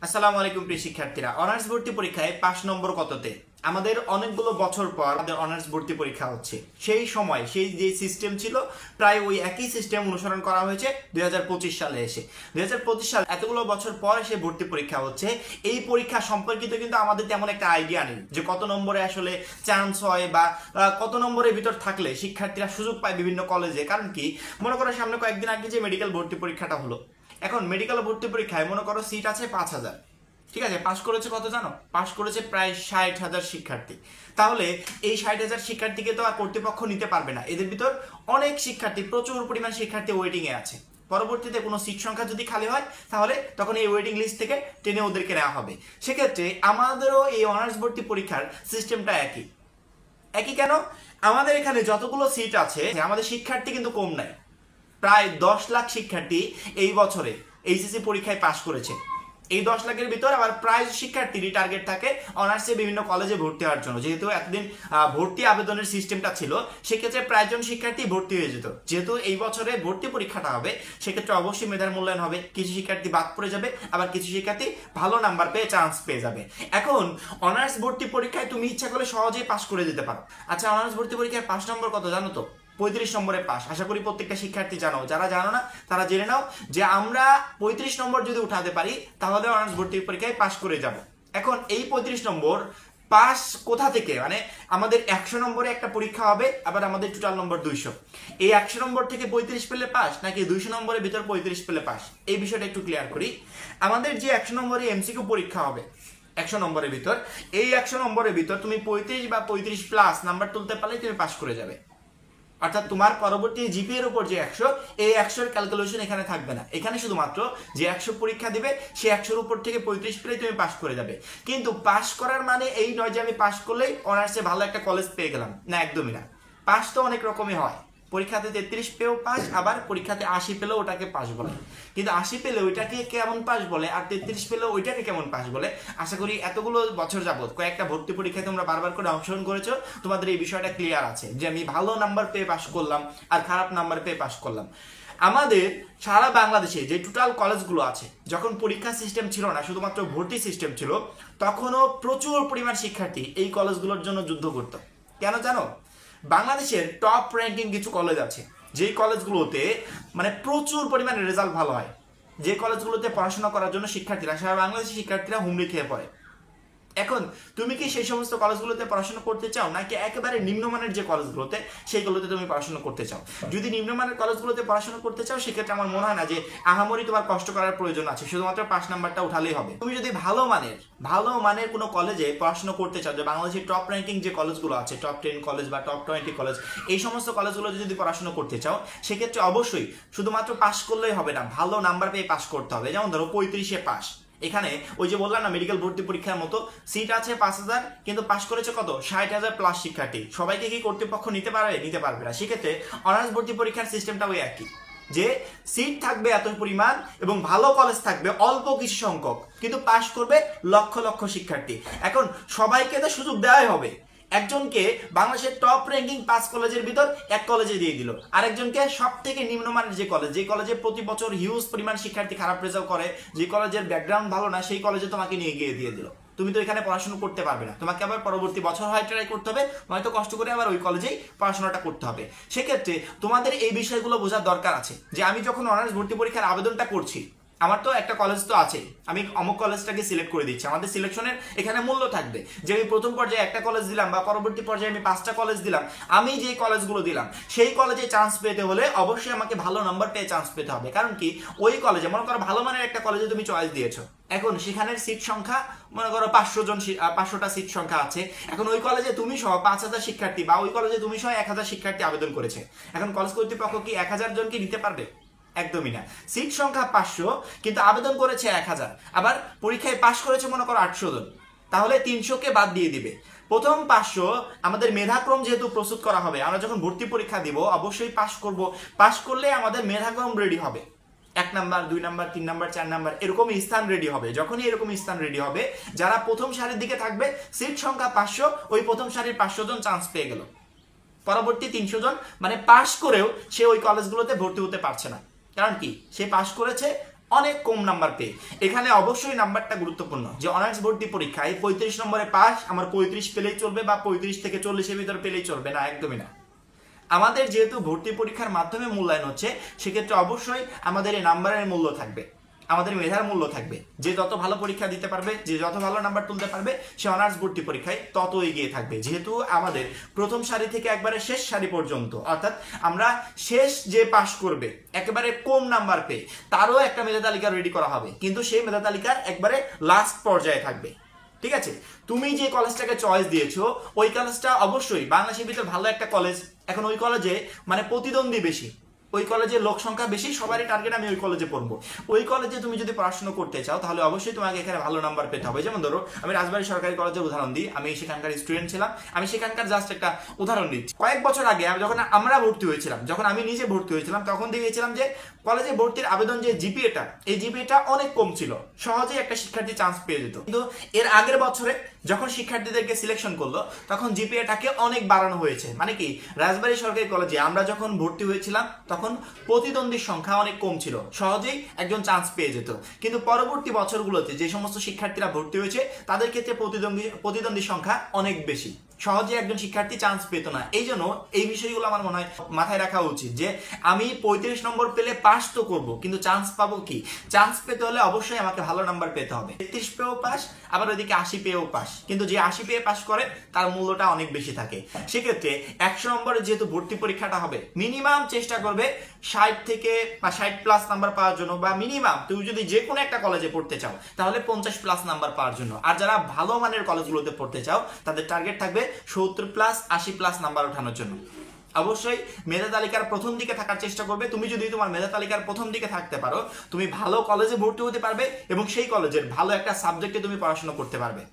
আসসালামু আলাইকুম প্রিয় শিক্ষার্থীরা, অনার্স ভর্তি পরীক্ষায় 5 নম্বর কততে? আমাদের অনেকগুলো বছর পর আমাদের অনার্স ভর্তি পরীক্ষা হচ্ছে। সেই সময় সেই যে সিস্টেম ছিল প্রায় ওই একই সিস্টেম অনুসরণ করা হয়েছে 2025 সালে এসে। 2025 সাল এতগুলো বছর পর এসে ভর্তি পরীক্ষা হচ্ছে। এই পরীক্ষা সম্পর্কিত কিন্তু আমাদের তেমন একটা আইডিয়া নেই যে কত নম্বরে আসলে চান্স হয় বা কত নম্বরের ভিতর থাকলে শিক্ষার্থীরা সুযোগ পায় বিভিন্ন কলেজে। কারণ কি, মনে করো সামনে কয়েকদিন আগে যে মেডিকেল ভর্তি পরীক্ষাটা হলো, এখন মেডিকেল ভর্তি পরীক্ষায় মনে করো সিট আছে 5,000, ঠিক আছে, পাশ করেছে কত জানো? পাশ করেছে প্রায় 60,000 শিক্ষার্থী। তাহলে এই 60,000 শিক্ষার্থীকে তো আর কর্তৃপক্ষ নিতে পারবে না। এদের ভিতর অনেক শিক্ষার্থী, প্রচুর পরিমাণ শিক্ষার্থী ওয়েটিং এ আছে। পরবর্তীতে কোনো সিট সংখ্যা যদি খালি হয় তাহলে তখন এই ওয়েটিং লিস্ট থেকে টেনে ওদেরকে নেওয়া হবে। সেক্ষেত্রে আমাদেরও এই অনার্স ভর্তি পরীক্ষার সিস্টেমটা একই। কেন? আমাদের এখানে যতগুলো সিট আছে আমাদের শিক্ষার্থী কিন্তু কম নাই। প্রায় 10 লাখ শিক্ষার্থী এই বছরে এইচএসসি পরীক্ষায় পাশ করেছে। এই 10 লাখের ভিতর আবার প্রায় শিক্ষার্থীরই টার্গেট থাকে অনার্সে বিভিন্ন কলেজে ভর্তি হওয়ার জন্য। যেহেতু এতদিন ভর্তি আবেদনের সিস্টেমটা ছিল, সেক্ষেত্রে প্রায়জন শিক্ষার্থী ভর্তি হয়ে যেত। যেহেতু এই বছরে ভর্তি পরীক্ষাটা হবে, সেক্ষেত্রে অবশ্যই মেধার মূল্যায়ন হবে। কিছু শিক্ষার্থী বাদ পড়ে যাবে, আবার কিছু শিক্ষার্থী ভালো নাম্বার পেয়ে চান্স পেয়ে যাবে। এখন অনার্স ভর্তি পরীক্ষায় তুমি ইচ্ছা করলে সহজেই পাশ করে যেতে পারো। আচ্ছা, অনার্স ভর্তি পরীক্ষায় 5 নম্বর কত জানো তো? 35 নম্বরে পাস। আশা করি প্রত্যেকটা শিক্ষার্থী জানো। যারা জানো না তারা জেনে নাও যে আমরা 35 নম্বর যদি উঠাতে পারি তাহলে অনার্স ভর্তি পরীক্ষায় পাস করে যাব। এখন এই 35 নম্বর পাস কোথা থেকে? মানে আমাদের 100 নম্বরে একটা পরীক্ষা হবে, আবার আমাদের টোটাল নম্বর 200। এই 100 নম্বর থেকে 35 পেলে পাস, নাকি 200 নম্বরের ভিতর 35 পেলে পাস? এই বিষয়টা একটু ক্লিয়ার করি। আমাদের যে 100 নম্বরে এমসিকিউ পরীক্ষা হবে 100 নম্বরের ভিতর, এই 100 নম্বরের ভিতর তুমি 35 বা 35 প্লাস নাম্বার তুলতে পারলে তুমি পাস করে যাবে। অর্থাৎ তোমার পরবর্তী জিপি এর উপর যে 100, এই 100 এর ক্যালকুলেশন এখানে থাকবে না। এখানে শুধুমাত্র যে 100 পরীক্ষা দিবে সে 100 এর উপর থেকে 35 পেলে তুমি পাস করে যাবে। কিন্তু পাস করার মানে এই নয় যে আমি পাস করলেই অনার্সে ভালো একটা কলেজ পেয়ে গেলাম, না, একদমই না। পাস তো অনেক রকমই হয়। পরীক্ষাতে 33 পেয়েও পাস, আবার পরীক্ষাতে 80 পেলেও ওটাকে পাস বলে। কিন্তু 80 পেলে ওইটাকে কেমন পাস বলে, আর 33 পেলে ওইটাকে কেমন পাস বলে? আশা করি এতগুলো বছর যাবত কয়েকটা ভর্তি পরীক্ষায় তোমরা বারবার করে অংশগ্রহণ করেছো, তোমাদের এই বিষয়টা ক্লিয়ার আছে যে আমি ভালো নাম্বার পেয়ে পাস করলাম আর খারাপ নাম্বার পেয়ে পাস করলাম। আমাদের সারা বাংলাদেশে যে টোটাল কলেজগুলো আছে, যখন পরীক্ষা সিস্টেম ছিল না, শুধুমাত্র ভর্তি সিস্টেম ছিল, তখনও প্রচুর পরিমাণ শিক্ষার্থী এই কলেজগুলোর জন্য যুদ্ধ করত। কেন জানো? বাংলাদেশের টপ র্যাঙ্কিং কিছু কলেজ আছে, যেই কলেজগুলোতে মানে প্রচুর পরিমাণে রেজাল্ট ভালো হয়, যে কলেজগুলোতে পড়াশোনা করার জন্য শিক্ষার্থীরা, সারা বাংলাদেশের শিক্ষার্থীরা হুমড়ি খেয়ে পড়ে। এখন তুমি কি সেই সমস্ত কলেজগুলোতে পড়াশোনা করতে চাও, নাকি একেবারে নিম্নমানের যে কলেজগুলোতে সেইগুলোতে তুমি পড়াশোনা করতে চাও? যদি নিম্নমানের কলেজগুলোতে পড়াশোনা করতে চাও, সেক্ষেত্রে আমার মনে হয় না যে আহামরি তোমার কষ্ট করার প্রয়োজন আছে। শুধুমাত্র 5 নাম্বারটা উঠালেই হবে। তুমি যদি ভালো মানের কোনো কলেজে পড়াশোনা করতে চাও, যে বাংলাদেশের টপ র্যাঙ্কিং যে কলেজগুলো আছে, টপ 10 কলেজ বা টপ 20 কলেজ, এই সমস্ত কলেজগুলোতে যদি পড়াশোনা করতে চাও, সেক্ষেত্রে অবশ্যই শুধুমাত্র পাস করলেই হবে না, ভালো নাম্বার পেয়ে পাস করতে হবে। যেমন ধরো 35-এ পাস। এখানে ওই যে বললাম না, মেডিকেল ভর্তি পরীক্ষার মতো সিট আছে 5,000, কিন্তু পাস করেছে কত? 60,000 প্লাস শিক্ষার্থী। সবাইকে কি কর্তৃপক্ষ নিতে পারবে? নিতে পারবে না। সেক্ষেত্রে অনার্স ভর্তি পরীক্ষার সিস্টেমটা ওই একই, যে সিট থাকবে এত পরিমাণ এবং ভালো কলেজ থাকবে অল্প কিছু সংখ্যক, কিন্তু পাস করবে লক্ষ লক্ষ শিক্ষার্থী। এখন সবাইকে তো সুযোগ দেওয়াই হবে। একজনকে বাংলাদেশের টপ র্যাঙ্কিং 5 কলেজের ভিতর এক কলেজে দিয়ে দিল, আরেকজনকে সব থেকে নিম্নমানের যে কলেজে প্রতি বছর হিউজ পরিমাণ শিক্ষার্থী খারাপ রেজাল্ট করে, যে কলেজের ব্যাকগ্রাউন্ড ভালো না, সেই কলেজে তোমাকে নিয়ে গিয়ে দিয়ে দিল। তুমি তো এখানে পড়াশোনা করতে পারবে না, তোমাকে আবার পরবর্তী বছর হয় ট্রাই করতে হবে, নয়তো কষ্ট করে আবার ওই কলেজেই পড়াশোনাটা করতে হবে। সেক্ষেত্রে তোমাদের এই বিষয়গুলো বোঝার দরকার আছে যে আমি যখন অনার্স ভর্তি পরীক্ষার আবেদনটা করছি, আমার তো একটা কলেজ তো আছে, আমি অমুক কলেজটাকে সিলেক্ট করে দিচ্ছি। আমাদের সিলেকশনের এখানে মূল্য থাকবে যে আমি প্রথম পর্যায়ে একটা কলেজ দিলাম বা পরবর্তী পর্যায়ে আমি 5টা কলেজ দিলাম। আমি যে কলেজগুলো দিলাম সেই কলেজে চান্স পেতে হলে অবশ্যই আমাকে ভালো নাম্বার পেয়ে চান্স পেতে হবে। কারণ কি, ওই কলেজে মনে করো ভালো মানের একটা কলেজে তুমি চয়েস দিয়েছো, এখন সেখানের সিট সংখ্যা মনে করো 500টা সিট সংখ্যা আছে। এখন ওই কলেজে তুমি সহ 5,000 শিক্ষার্থী, বা ওই কলেজে তুমি সহ 1,000 শিক্ষার্থী আবেদন করেছে। এখন কলেজ কর্তৃপক্ষ কি 1,000 জনকে নিতে পারবে? একদমই না। সিট সংখ্যা 500, কিন্তু আবেদন করেছে 1,000, আবার পরীক্ষায় পাশ করেছে মনে করো 800 জন, তাহলে 300কে বাদ দিয়ে দিবে। প্রথম 500 আমাদের মেধাক্রম যেহেতু প্রস্তুত করা হবে, আমরা যখন ভর্তি পরীক্ষা দিব অবশ্যই পাশ করব। পাশ করলে আমাদের মেধাক্রম রেডি হবে, 1 নাম্বার 2 নাম্বার 3 নাম্বার 4 নাম্বার এরকমই স্থান রেডি হবে। যখনই এরকম স্থান রেডি হবে, যারা প্রথম সারির দিকে থাকবে, সিট সংখ্যা 500, ওই প্রথম সারির 500 জন চান্স পেয়ে গেল। পরবর্তী 300 জন মানে পাশ করেও সে ওই কলেজগুলোতে ভর্তি হতে পারছে না। কারণ কি, সে পাশ করেছে অনেক কম নাম্বার পেয়ে। এখানে অবশ্যই নাম্বারটা গুরুত্বপূর্ণ যে অনার্স ভর্তি পরীক্ষায় 35 নম্বরে পাস আমার 35 পেলেই চলবে বা 35 থেকে 40-এর ভিতরে পেলেই চলবে না, একদমই না। আমাদের যেহেতু ভর্তি পরীক্ষার মাধ্যমে মূল্যায়ন হচ্ছে, সেক্ষেত্রে অবশ্যই আমাদের এই নাম্বারের মূল্য থাকবে, আমাদের মেধার মূল্য থাকবে। যে যত ভালো পরীক্ষা দিতে পারবে, যে যত ভালো নাম্বার তুলতে পারবে, সে অনার্স ভর্তি পরীক্ষায় তত এগিয়ে থাকবে। যেহেতু আমাদের প্রথম সারি থেকে একবারে শেষ সারি পর্যন্ত, অর্থাৎ আমরা শেষ যে পাস করবে একেবারে কম নাম্বার পেয়ে, তারও একটা মেধা তালিকা রেডি করা হবে, কিন্তু সেই মেধা তালিকার একবারে লাস্ট পর্যায়ে থাকবে। ঠিক আছে, তুমি যে কলেজটাকে চয়েস দিয়েছো ওই কলেজটা অবশ্যই বাংলাদেশের ভিতরে ভালো একটা কলেজ। এখন ওই কলেজে মানে প্রতিদ্বন্দ্বী বেশি, ওই কলেজের লোক সংখ্যা বেশি, সবারই টার্গেট আমি ওই কলেজে পড়বো। ওই কলেজে তুমি যদি পড়াশোনা করতে চাও তাহলে অবশ্যই তোমাকে এখানে ভালো নাম্বার পেতে হবে। যেমন ধরো আমি রাজবাড়ী সরকারি কলেজের উদাহরণ দিই, আমি সেখানকার স্টুডেন্ট ছিলাম, আমি সেখানকার জাস্ট একটা উদাহরণ দিচ্ছি। কয়েক বছর আগে যখন আমরা ভর্তি হয়েছিলাম, যখন আমি নিজে ভর্তি হয়েছিলাম, তখন দেখেছিলাম যে কলেজে ভর্তির আবেদন যে জিপিএটা, এই জিপিএটা অনেক কম ছিল, সহজেই একটা শিক্ষার্থী চান্স পেয়ে যেত। কিন্তু এর আগের বছরে যখন শিক্ষার্থীদেরকে সিলেকশন করলো তখন জিপিএটাকে অনেক বাড়ানো হয়েছে। মানে কি, রাজবাড়ী সরকারি কলেজে আমরা যখন ভর্তি হয়েছিলাম তখন প্রতিদ্বন্দ্বীর সংখ্যা অনেক কম ছিল, সহজেই একজন চান্স পেয়ে যেত। কিন্তু পরবর্তী বছরগুলোতে যে সমস্ত শিক্ষার্থীরা ভর্তি হয়েছে তাদের ক্ষেত্রে প্রতিদ্বন্দ্বীর সংখ্যা অনেক বেশি, সহজে একজন শিক্ষার্থী চান্স পেত না। এই জন্য এই বিষয়গুলো আমার মনে হয় মাথায় রাখা উচিত যে আমি 35 নম্বর পেলে পাস তো করব, কিন্তু চান্স পাবো কি? চান্স পেতে হলে অবশ্যই আমাকে ভালো নাম্বার পেতে হবে। 33 পেয়েও পাস, আবার ওইদিকে 80 পেয়েও পাস, কিন্তু যে 80 পেয়ে পাস করে তার মূল্যটা অনেক বেশি থাকে। সেক্ষেত্রে 100 নম্বরে যেহেতু ভর্তি পরীক্ষাটা হবে, মিনিমাম চেষ্টা করবে 60 থেকে বা 60+ নাম্বার পাওয়ার জন্য, বা মিনিমাম তুমি যদি যে কোনো একটা কলেজে পড়তে চাও তাহলে 50+ নাম্বার পাওয়ার জন্য। আর যারা ভালো মানের কলেজগুলোতে পড়তে চাও তাদের টার্গেট থাকবে 70+, 80+ নাম্বার ওঠানোর জন্য। অবশ্যই মেধা তালিকার প্রথম দিকে থাকার চেষ্টা করবে। তুমি যদি তোমার মেধা তালিকার প্রথম দিকে থাকতে পারো, তুমি ভালো কলেজে ভর্তি হতে পারবে এবং সেই কলেজের ভালো একটা সাবজেক্টে তুমি পড়াশোনা করতে পারবে।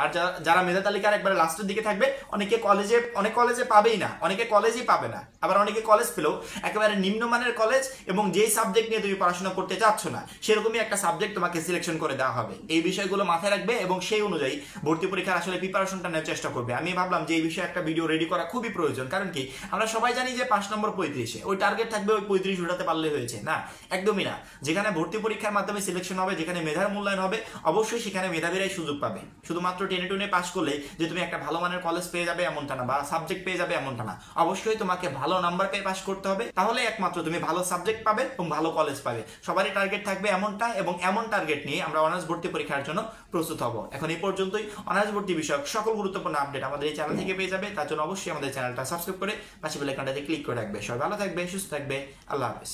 আর যারা মেধা তালিকার একবারে লাস্টের দিকে থাকবে, অনেক কলেজে পাবেই না, অনেকে কলেজই পাবে না, আবার অনেকে কলেজ পেলেও একেবারে নিম্নমানের কলেজ এবং যেই সাবজেক্ট নিয়ে তুমি পড়াশোনা করতে চাচ্ছ না সেরকমই একটা সাবজেক্ট তোমাকে সিলেকশন করে দেওয়া হবে। এই বিষয়গুলো মাথায় রাখবে এবং সেই অনুযায়ী ভর্তি পরীক্ষার আসলে প্রিপারেশনটা নেওয়ার চেষ্টা করবে। আমি ভাবলাম যে এই বিষয়ে একটা ভিডিও রেডি করা খুবই প্রয়োজন, কারণ কি আমরা সবাই জানি যে 5 নম্বর 35, ওই টার্গেট থাকবে ওই 35 উঠাতে পারলে হয়েছে না, একদমই না। যেখানে ভর্তি পরীক্ষার মাধ্যমে সিলেকশন হবে, যেখানে মেধার মূল্যায়ন হবে, অবশ্যই সেখানে মেধাবীরাই সুযোগ পাবে। শুধুমাত্র টেনে পাস করলে যে তুমি একটা ভালো মানের কলেজ পেয়ে যাবে এমনটা না, বা সাবজেক্ট পেয়ে যাবে এমনটা না। অবশ্যই তোমাকে ভালো নাম্বার পেয়ে পাস করতে হবে, তাহলে একমাত্র তুমি ভালো সাবজেক্ট পাবে এবং ভালো কলেজ পাবে। সবারই টার্গেট থাকবে এমনটা, এবং এমন টার্গেট নিয়ে আমরা অনার্স ভর্তি পরীক্ষার জন্য প্রস্তুত হব। এখন এই পর্যন্তই। অনার্স ভর্তি বিষয়ক সকল গুরুত্বপূর্ণ আপডেট আমাদের এই চ্যানেল থেকে পেয়ে যাবে। তার জন্য অবশ্যই আমাদের চ্যানেলটা সাবস্ক্রাইব করে পাশে বেল আইকনটাতে ক্লিক করে রাখবে। সবাই ভালো থাকবে, সুস্থ থাকবে। আল্লাহ হাফেজ।